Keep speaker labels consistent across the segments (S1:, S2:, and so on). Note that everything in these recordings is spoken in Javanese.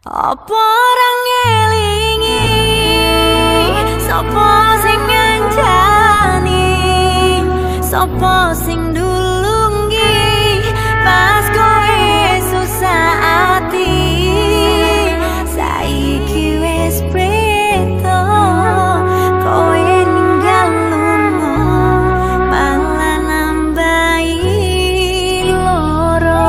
S1: Apa orang ngelingi sapa sing ngancani, sapa sing dulungi pas kowe susah ati. Saiki wis preto kowe ninggal lunga, malah nambahi loro.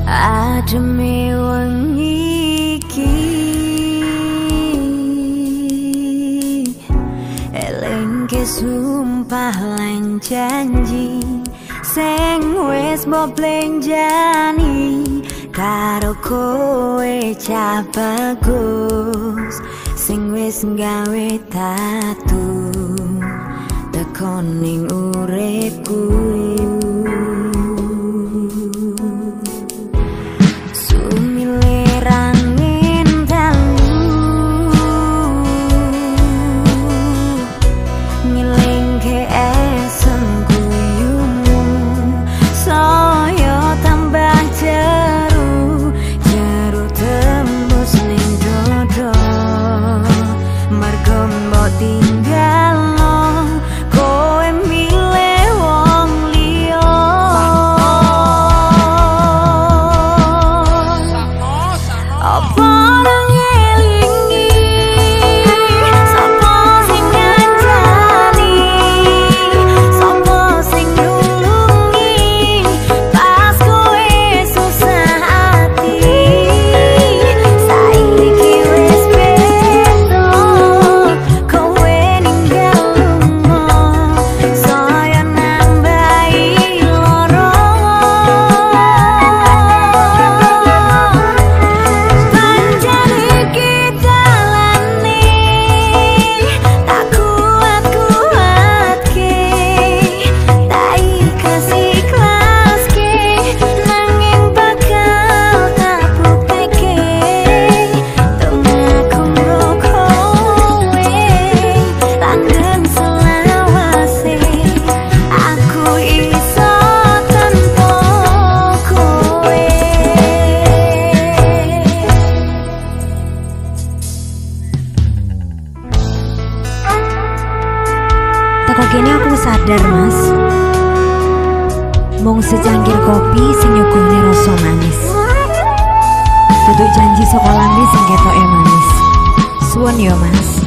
S1: Ademe wengi iki elengke sumpah lan janji sing wis mbok blenjani karo kowe cah bagus sing wis gawe tatu teko ning uripku.
S2: Kok kene aku sadar mas, mung secangkir kopi sing nyuguhne rasa manis. Duduk janji sekolah sing ketoke manis. Suwun ya mas.